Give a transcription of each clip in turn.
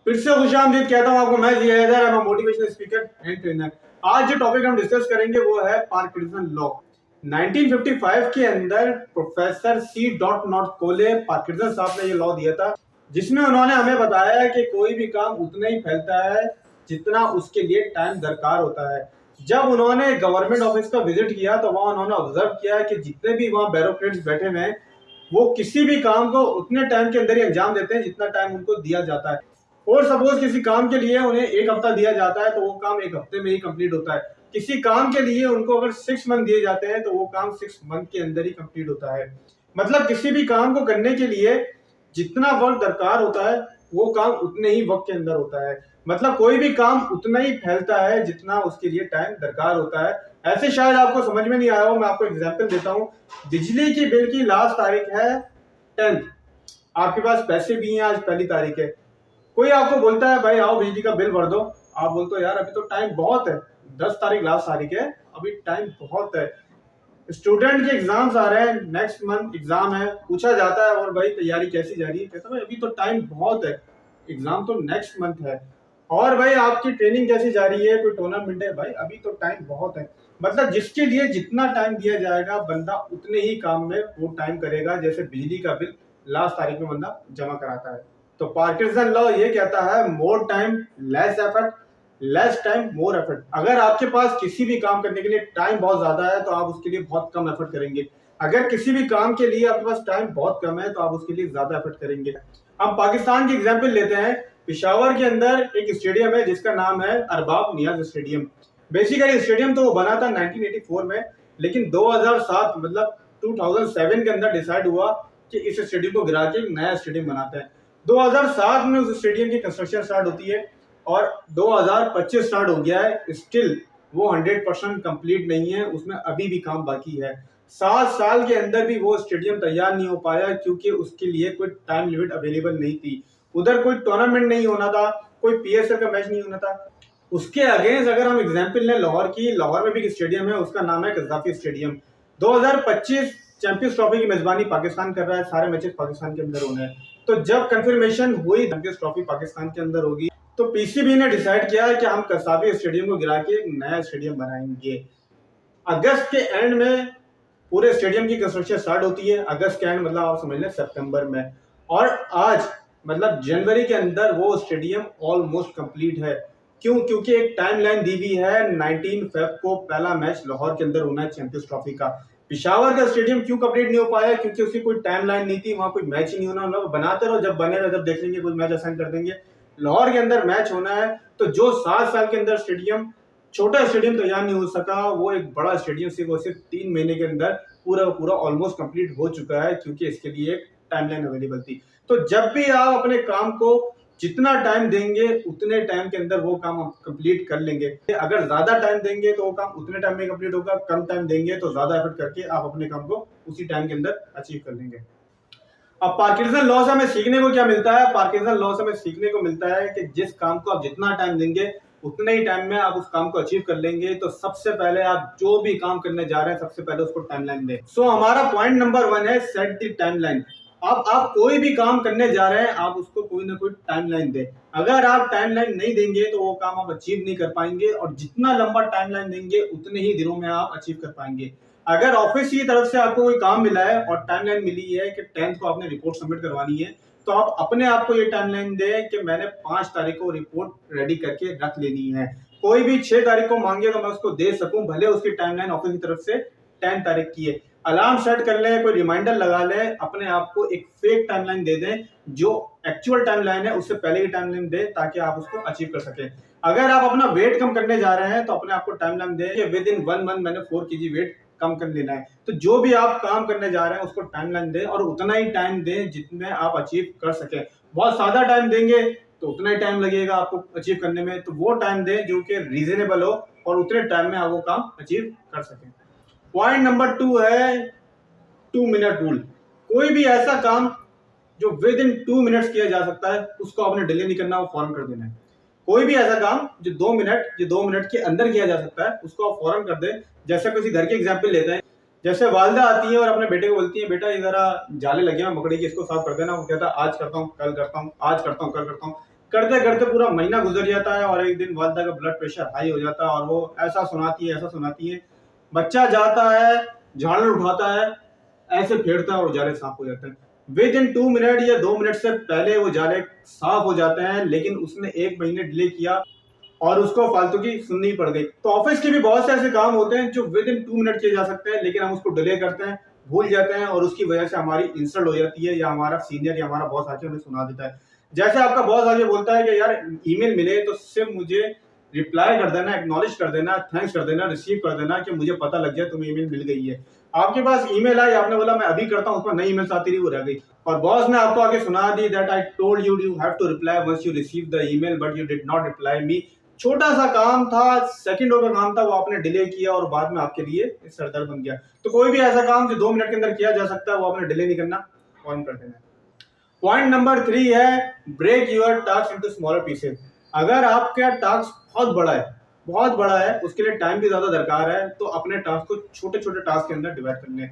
फिर से खुशामदीद कहता हूँ आपको। मैं Zia Haider, I'm a motivational speaker and trainer. आज जो टॉपिक हम डिस्कस करेंगे वो है पार्किंसन लॉ। 1955 के अंदर प्रोफेसर सी डॉट नॉट कोले पार्किंसन साहब ने ये लॉ दिया था, जिसमें उन्होंने हमें बताया कि कोई भी काम उतना ही फैलता है जितना उसके लिए टाइम दरकार होता है। जब उन्होंने गवर्नमेंट ऑफिस का विजिट किया तो वहां उन्होंने ऑब्जर्व किया कि जितने भी वहां ब्यूरोक्रेट्स बैठे हुए हैं वो किसी भी काम को उतने टाइम के अंदर ही अंजाम देते हैं जितना टाइम उनको दिया जाता है। और सपोज किसी काम के लिए उन्हें एक हफ्ता दिया जाता है तो वो काम एक हफ्ते में ही कंप्लीट होता है। किसी काम के लिए उनको अगर 6 मंथ दिए जाते हैं तो वो काम 6 मंथ के अंदर ही कंप्लीट होता है। मतलब किसी भी काम को करने के लिए जितना वक्त दरकार होता है वो काम उतने ही वक्त के अंदर होता है। मतलब कोई भी काम उतना ही फैलता है जितना उसके लिए टाइम दरकार होता है। ऐसे शायद आपको समझ में नहीं आया हो, मैं आपको एग्जाम्पल देता हूँ। बिजली की बिल की लास्ट तारीख है 10th, आपके पास पैसे भी हैं, आज पहली तारीख है। कोई आपको बोलता है भाई आओ बिजली का बिल भर दो, आप बोलते हो यार अभी तो टाइम बहुत है, 10 तारीख लास्ट तारीख है, अभी टाइम बहुत है। स्टूडेंट के एग्जाम्स आ रहे हैं, नेक्स्ट मंथ एग्जाम है, पूछा जाता है और भाई तैयारी कैसी जा रही है, कहता है अभी तो टाइम बहुत है, एग्जाम तो नेक्स्ट मंथ है। और भाई आपकी ट्रेनिंग कैसी जा रही है, कोई टूर्नामेंट है, भाई अभी तो टाइम बहुत है। मतलब जिसके लिए जितना टाइम दिया जाएगा बंदा उतने ही काम में वो टाइम करेगा। जैसे बिजली का बिल लास्ट तारीख में बंदा जमा कराता है। तो पार्किंसन लॉ ये कहता है more time less effort, less time more effort. अगर आपके पास किसी भी काम करने के लिए टाइम बहुत ज्यादा है तो आप उसके लिए बहुत कम एफर्ट करेंगे। अगर किसी भी काम के लिए आपके पास टाइम बहुत कम है तो आप उसके लिए ज्यादा एफर्ट करेंगे। हम पाकिस्तान की एग्जाम्पल लेते हैं। पिशावर के अंदर एक स्टेडियम है जिसका नाम है अरबाब नियाज स्टेडियम। बेसिकली स्टेडियम तो वो बना था 1984 में, लेकिन 2007 मतलब 2007 के अंदर डिसाइड हुआ कि इस स्टेडियम को गिरा के नया स्टेडियम बनाते हैं। 2007 में उस स्टेडियम की कंस्ट्रक्शन स्टार्ट होती है और 2025 स्टार्ट हो गया है। स्टिल वो 100% कंप्लीट नहीं है, उसमें अभी भी काम बाकी है। 7 साल के अंदर भी वो स्टेडियम तैयार नहीं हो पाया क्योंकि उसके लिए कोई टाइम लिमिट अवेलेबल नहीं थी। उधर कोई टूर्नामेंट नहीं होना था, कोई पीएसएल का मैच नहीं होना था। उसके अगेंस्ट अगर हम एग्जाम्पल लें लाहौर की, लाहौर में भी एक स्टेडियम है, उसका नाम है कज़ाफी स्टेडियम। 2025 चैंपियंस ट्रॉफी की मेजबानी पाकिस्तान कर रहा है, सारे मैचेस पाकिस्तान के अंदर होने हैं। तो जब कंफर्मेशन हुई चैंपियंस ट्रॉफी पाकिस्तान के अंदर होगी तो पीसीबी ने डिसाइड किया है कि हम कज़ाफी स्टेडियम को गिरा के एक नया स्टेडियम बनाएंगे। अगस्त के एंड में पूरे स्टेडियम की कंस्ट्रक्शन स्टार्ट होती है। अगस्त के एंड मतलब आप समझ लें सितंबर में, और आज मतलब जनवरी के अंदर वो स्टेडियम ऑलमोस्ट कंप्लीट है। क्यों? क्योंकि एक टाइमलाइन दी हुई है, 19 फेब को पहला मैच लाहौर के अंदर होना है चैंपियंस ट्रॉफी का। पिशावर का स्टेडियम क्यों कंप्लीट नहीं हो पाया? क्योंकि उसकी कोई टाइमलाइन नहीं थी, वहां कोई मैच ही नहीं होना। लोग बनाते रहो, जब बनेगा जब देख लेंगे, कोई मैच असाइन कर देंगे। लाहौर के अंदर मैच होना है, तो जो 7 साल के अंदर स्टेडियम, छोटा स्टेडियम तैयार नहीं हो सका, वो एक बड़ा स्टेडियम सिर्फ 3 महीने के अंदर पूरा पूरा ऑलमोस्ट कंप्लीट हो चुका है, क्योंकि इसके लिए एक टाइमलाइन अवेलेबल थी। तो जब भी आप अपने काम को जितना टाइम देंगे उतने टाइम के अंदर वो काम आप कंप्लीट कर लेंगे। अगर ज्यादा टाइम देंगे तो वो काम उतने टाइम में कंप्लीट होगा, कम टाइम देंगे तो ज्यादा एफर्ट करके आप अपने काम को उसी टाइम के अंदर अचीव कर लेंगे। अब पार्किंसन लॉ से हमें सीखने को क्या मिलता है? पार्किंसन लॉ से हमें सीखने को मिलता है कि जिस काम को आप जितना टाइम देंगे उतने ही टाइम में आप उस काम को अचीव कर लेंगे। तो सबसे पहले आप जो भी काम करने जा रहे हैं सबसे पहले उसको टाइमलाइन दें। सो हमारा पॉइंट नंबर 1 है सेट द टाइमलाइन। अब आप कोई भी काम करने जा रहे हैं आप उसको कोई ना कोई टाइमलाइन दें। अगर आप टाइमलाइन नहीं देंगे तो वो काम आप अचीव नहीं कर पाएंगे, और जितना लंबा टाइमलाइन देंगे उतने ही दिनों में आप अचीव कर पाएंगे। अगर ऑफिस की तरफ से आपको कोई काम मिला है और टाइमलाइन मिली है कि 10th को आपने रिपोर्ट सबमिट करवानी है, तो आप अपने आप को ये टाइमलाइन दें कि मैंने 5 तारीख को रिपोर्ट रेडी करके रख लेनी है। कोई भी 6 तारीख को मांगे तो मैं उसको दे सकूं, भले उसकी टाइमलाइन ऑफिस की तरफ से 10 तारीख की है। अलार्म सेट कर लें, कोई रिमाइंडर लगा लें, अपने आप को एक फेक टाइमलाइन दे दें, जो एक्चुअल टाइमलाइन है उससे पहले की टाइमलाइन दें ताकि आप उसको अचीव कर सकें। अगर आप अपना वेट कम करने जा रहे हैं तो अपने आप को टाइमलाइन दें कि विद इन 1 मंथ मैंने 4 kg वेट कम कर लेना है। तो जो भी आप काम करने जा रहे हैं उसको टाइमलाइन दें और उतना ही टाइम दें जितने आप अचीव कर सकें। बहुत ज्यादा टाइम देंगे तो उतना ही टाइम लगेगा आपको अचीव करने में, तो वो टाइम दें जो कि रीजनेबल हो और उतने टाइम में आप वो काम अचीव कर सकें। पॉइंट नंबर 2 है 2 मिनट रूल। कोई भी ऐसा काम जो विद इन 2 मिनट्स किया जा सकता है उसको आपने डिले नहीं करना, वो फौरन कर देना है। कोई भी ऐसा काम जो 2 मिनट के अंदर किया जा सकता है उसको आप फौरन कर दें। जैसे किसी घर के एग्जाम्पल लेते हैं, जैसे वालदा आती है और अपने बेटे को बोलती है बेटा ये जरा जाले लगे हैं मकड़ी की, इसको साफ कर देना। वो कहता है आज करता हूँ, कल करता हूँ, आज करता हूँ, कल करता हूँ। करते करते पूरा महीना गुजर जाता है और एक दिन वालदा का ब्लड प्रेशर हाई हो जाता है और वो ऐसा सुनाती है। बच्चा जाता है, झाड़ू उठाता है, ऐसे फेरता है और उजाले साफ हो जाते हैं। विद इन 2 मिनट या 2 मिनट से पहले वो उजाले साफ हो जाते हैं, लेकिन उसने 1 महीने डिले किया और उसको फालतू की सुननी पड़ गई। तो ऑफिस के भी बहुत से ऐसे काम होते हैं जो विद इन 2 मिनट किए जा सकते हैं, लेकिन हम उसको डिले करते हैं, भूल जाते हैं और उसकी वजह से हमारी इंसल्ट हो जाती है या हमारा सीनियर या हमारा बॉस आके हमें सुना देता है। जैसे आपका बॉस आके बोलता है कि यार ईमेल मिले तो सिर्फ मुझे रिप्लाई कर देना, एक्नॉलेज कर देना, थैंक्स कर देना, रिसीव कर देना कि मुझे पता लग जाए तुम्हें ईमेल मिल गई है। आपके पास ईमेल आई, आपने बोला मैं अभी करता हूँ, उसमें नई ईमेल्स आती रही, वो रह गई और बॉस ने आपको आके सुना दी that I told you you have to reply once you receive the email but you did not reply me. छोटा सा काम था, सेकंडों का काम था, वो आपने डिले किया और बाद में आपके लिए सरदर्द बन गया। तो कोई भी ऐसा काम जो 2 मिनट के अंदर किया जा सकता है वो आपने डिले नहीं करना, ऑन कर देना। पॉइंट नंबर 3 है break your task into smaller pieces. अगर आपका टास्क बहुत बड़ा है, उसके लिए टाइम भी ज्यादा दरकार है, तो अपने टास्क को छोटे छोटे टास्क के अंदर डिवाइड कर लें।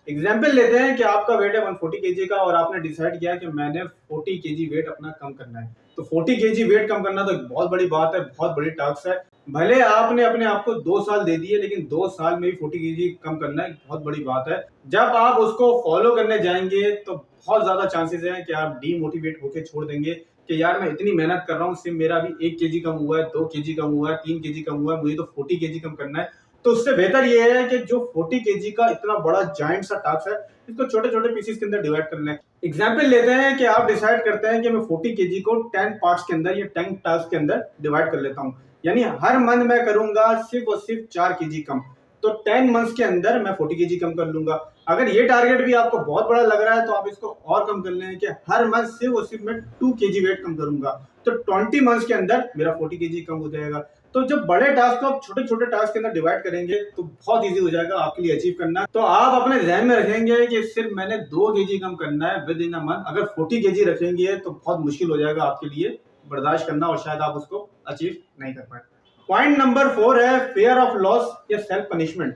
एग्जाम्पल लेते हैं कि आपका वेट है 140 केजी का और आपने डिसाइड किया कि मैंने 40 केजी वेट अपना कम करना है। तो 40 केजी वेट कम करना तो बहुत बड़ी बात है, बहुत बड़ी टास्क है। भले आपने अपने आप को 2 साल दे दिए, लेकिन 2 साल में भी 40 केजी कम करना एक बहुत बड़ी बात है। जब आप उसको फॉलो करने जाएंगे तो बहुत ज्यादा चांसेस हैं कि आप डीमोटिवेट होकर छोड़ देंगे कि यार मैं इतनी मेहनत कर रहा हूँ, सिर्फ मेरा भी 1 केजी कम हुआ है, 2 केजी कम हुआ है, 3 केजी कम हुआ है, मुझे तो 40 केजी कम करना है। तो उससे बेहतर ये है कि जो 40 केजी का इतना बड़ा जाइंट सा टास्क है, इसको छोटे छोटे पीसेस के अंदर डिवाइड कर लें। एग्जाम्पल लेते हैं कि आप डिसाइड करते हैं कि मैं 40 केजी को 10 पार्ट्स के अंदर या 10 टास्क के अंदर डिवाइड कर लेता हूँ, यानी हर मंथ मैं करूंगा सिर्फ और सिर्फ 4 केजी कम। तो 10 मंथ्स के अंदर मैं 40 केजी कम कर लूंगा। अगर ये टारगेट भी आपको बहुत बड़ा लग रहा है तो आप इसको और कम कर लें कि हर मंथ सिर्फ और सिर्फ मैं 2 केजी वेट कम करूंगा, तो 20 मंथ्स के अंदर मेरा 40 केजी कम हो जाएगा। तो जब बड़े टास्क को आप छोटे छोटे टास्क के अंदर डिवाइड करेंगे तो बहुत इजी हो जाएगा आपके लिए अचीव करना। तो आप अपने ध्यान में रखेंगे कि सिर्फ मैंने 2 केजी कम करना है विद इन अ मंथ। अगर 40 केजी रखेंगे तो बहुत मुश्किल हो जाएगा आपके लिए बर्दाश्त करना और शायद आप उसको अचीव नहीं कर पाए। पॉइंट नंबर 4 है फियर ऑफ लॉस या सेल्फ पनिशमेंट।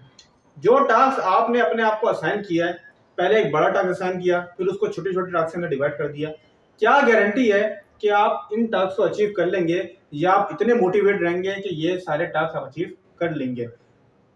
जो टास्क आपने अपने आप को असाइन किया है, पहले एक बड़ा टास्क असाइन किया, फिर उसको छोटे छोटे टास्क के अंदर डिवाइड कर दिया, क्या गारंटी है कि आप इन टास्क को अचीव कर लेंगे या आप इतने मोटिवेट रहेंगे कि ये सारे टास्क आप अचीव कर लेंगे।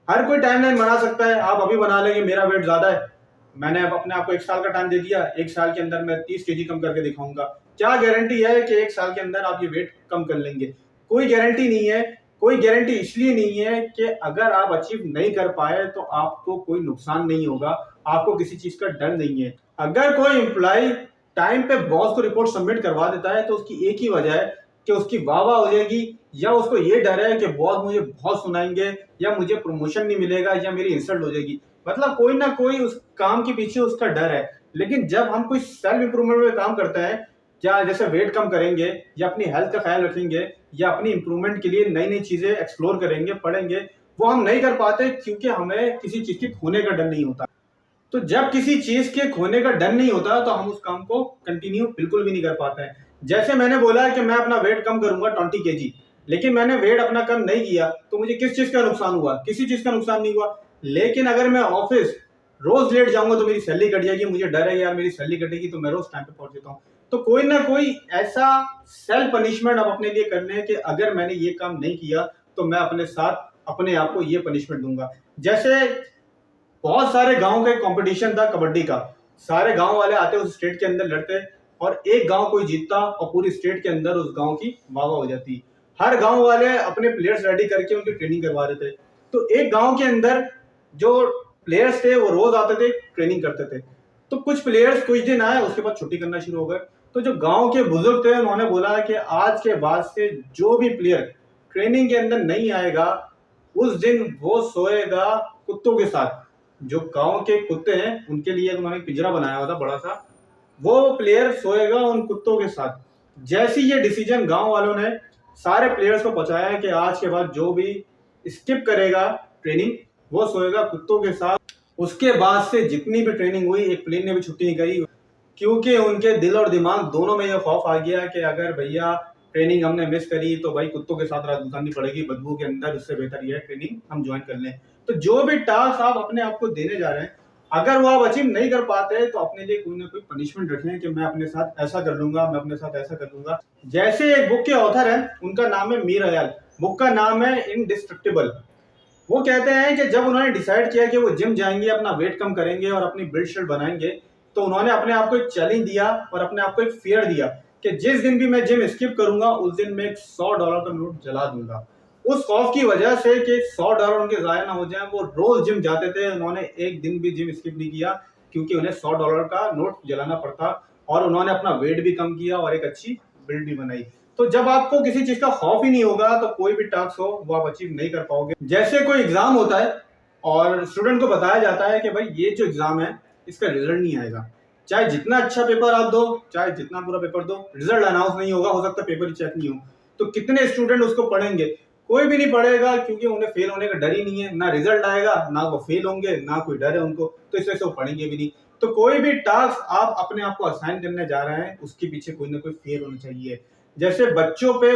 हर कोई टाइमलाइन बना सकता है। आप अभी बना लेंगे मेरा वेट ज्यादा है, मैंने अब अपने आप को 1 साल का टाइम दे दिया, 1 साल के अंदर मैं 30 केजी कम करके दिखाऊंगा। क्या गारंटी है कि 1 साल के अंदर आप ये वेट कम कर लेंगे? कोई गारंटी नहीं है। कोई गारंटी इसलिए नहीं है कि अगर आप अचीव नहीं कर पाए तो आपको कोई नुकसान नहीं होगा, आपको किसी चीज का डर नहीं है। अगर कोई एम्प्लॉय टाइम पे बॉस को रिपोर्ट सबमिट करवा देता है तो उसकी एक ही वजह है कि उसकी वाह वाह हो जाएगी, या उसको ये डर है कि बॉस मुझे बहुत सुनाएंगे या मुझे प्रमोशन नहीं मिलेगा या मेरी इंसल्ट हो जाएगी। मतलब कोई ना कोई उस काम के पीछे उसका डर है। लेकिन जब हम कोई सेल्फ इंप्रूवमेंट में काम करते हैं, या जैसे वेट कम करेंगे या अपनी हेल्थ का ख्याल रखेंगे या अपनी इंप्रूवमेंट के लिए नई नई चीजें एक्सप्लोर करेंगे, पढ़ेंगे, वो हम नहीं कर पाते क्योंकि हमें किसी चीज के खोने का डर नहीं होता। तो जब किसी चीज के खोने का डर नहीं होता तो हम उस काम को कंटिन्यू बिल्कुल भी नहीं कर पाते हैं। जैसे मैंने बोला है कि मैं अपना वेट कम करूंगा 20 केजी, लेकिन मैंने वेट अपना कम नहीं किया तो मुझे किस चीज का नुकसान हुआ? किसी चीज का नुकसान नहीं हुआ। लेकिन अगर मैं ऑफिस रोज लेट जाऊंगा तो मेरी सैलरी कट जाएगी, मुझे डर है यार मेरी सैलरी कटेगी, तो मैं रोज टाइम पे पहुंच जाता हूँ। तो कोई ना कोई ऐसा सेल्फ पनिशमेंट आप अपने लिए कर लें कि अगर मैंने ये काम नहीं किया तो मैं अपने साथ अपने आप को ये पनिशमेंट दूंगा। जैसे बहुत सारे गांव का एक कंपटीशन था कबड्डी का, सारे गांव वाले आते उस स्टेट के अंदर लड़ते और एक गांव कोई जीतता और पूरी स्टेट के अंदर उस गांव की वाह वाह हो जाती। हर गांव वाले अपने प्लेयर्स रेडी करके उनकी ट्रेनिंग करवा रहे थे। तो एक गांव के अंदर जो प्लेयर्स थे वो रोज आते थे, ट्रेनिंग करते थे। तो कुछ प्लेयर्स कुछ दिन आए, उसके बाद छुट्टी करना शुरू हो गए। तो जो गांव के बुजुर्ग थे उन्होंने बोला कि आज के बाद से जो भी प्लेयर ट्रेनिंग के अंदर नहीं आएगा उस दिन वो सोएगा कुत्तों के साथ। जो गांव के कुत्ते हैं उनके लिए उन्होंने पिंजरा बनाया हुआ था बड़ा सा, वो प्लेयर सोएगा उन कुत्तों के साथ। जैसी ये डिसीजन गांव वालों ने सारे प्लेयर्स को पहुंचाया कि आज के बाद जो भी स्किप करेगा ट्रेनिंग वो सोएगा कुत्तों के साथ। उसके बाद से जितनी भी ट्रेनिंग हुई एक प्लेयर ने भी छुट्टी नहीं करी, क्योंकि उनके दिल और दिमाग दोनों में ये खौफ आ गया कि अगर भैया ट्रेनिंग हमने मिस करी तो भाई कुत्तों के साथ रात गुजारनी पड़ेगी बदबू के अंदर, उससे बेहतर ये ट्रेनिंग हम ज्वाइन कर लें। तो जो भी टास्क आप अपने आप को देने जा रहे हैं अगर वो आप अचीव नहीं कर पाते तो अपने लिए कोई ना कोई पनिशमेंट रखें कि मैं अपने साथ ऐसा कर लूंगा, मैं अपने साथ ऐसा कर लूंगा। जैसे एक बुक के ऑथर है, उनका नाम है मीर अयाल, बुक का नाम है इनडिस्ट्रक्टिबल। वो कहते हैं कि जब उन्होंने डिसाइड किया कि वो जिम जाएंगे, अपना वेट कम करेंगे और अपनी बिल्ड शीट बनाएंगे, तो उन्होंने अपने आप को एक चैलेंज दिया और अपने आप को एक फियर दिया कि जिस दिन भी मैं जिम स्किप करूंगा उस दिन मैं एक $100 का नोट जला दूंगा। उस खौफ की वजह से कि $100 उनके जाया ना हो जाए, वो रोज जिम जाते थे। उन्होंने एक दिन भी जिम स्किप नहीं किया क्योंकि उन्हें $100 का नोट जलाना पड़ता, और उन्होंने अपना वेट भी कम किया और एक अच्छी बिल्ड भी बनाई। तो जब आपको किसी चीज का खौफ ही नहीं होगा तो कोई भी टास्क हो वो आप अचीव नहीं कर पाओगे। जैसे कोई एग्जाम होता है और स्टूडेंट को बताया जाता है कि भाई ये जो एग्जाम है इसका रिजल्ट नहीं आएगा, चाहे जितना अच्छा पेपर आप दो, चाहे जितना बुरा पेपर दो, रिजल्ट अनाउंस नहीं होगा, हो सकता है पेपर ही चेक नहीं हो। तो कितने स्टूडेंट उसको पढ़ेंगे? कोई भी नहीं पढ़ेगा, क्योंकि उन्हें फेल होने का डर ही नहीं है। ना रिजल्ट आएगा, ना वो फेल होंगे, ना कोई डर है उनको, तो इस वजह से वो पढ़ेंगे भी नहीं। तो कोई भी टास्क आप अपने आप को असाइन करने जा रहे हैं उसके पीछे कोई ना कोई फेयर होना चाहिए। जैसे बच्चों पे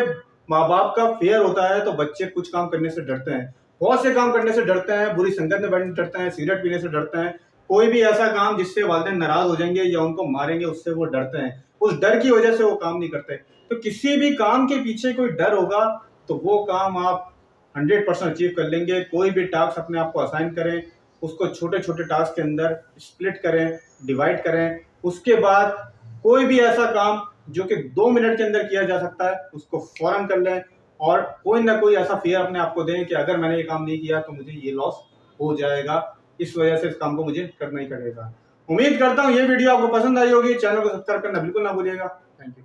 माँ बाप का फेयर होता है तो बच्चे कुछ काम करने से डरते हैं, बहुत से काम करने से डरते हैं, बुरी संगत में बैठने से डरते हैं, सिगरेट पीने से डरते हैं। कोई भी ऐसा काम जिससे वालिदैन नाराज हो जाएंगे या उनको मारेंगे उससे वो डरते हैं, उस डर की वजह से वो काम नहीं करते। तो किसी भी काम के पीछे कोई डर होगा तो वो काम आप 100% अचीव कर लेंगे। कोई भी टास्क अपने आप को असाइन करें, उसको छोटे छोटे टास्क के अंदर स्प्लिट करें, डिवाइड करें। उसके बाद कोई भी ऐसा काम जो कि 2 मिनट के अंदर किया जा सकता है उसको फौरन कर लें, और कोई ना कोई ऐसा फियर अपने आप को दें कि अगर मैंने ये काम नहीं किया तो मुझे ये लॉस हो जाएगा, इस वजह से इस काम को मुझे करना ही पड़ेगा। उम्मीद करता हूँ ये वीडियो आपको पसंद आई होगी। चैनल को सब्सक्राइब करना बिल्कुल ना भूलिएगा। Thank you.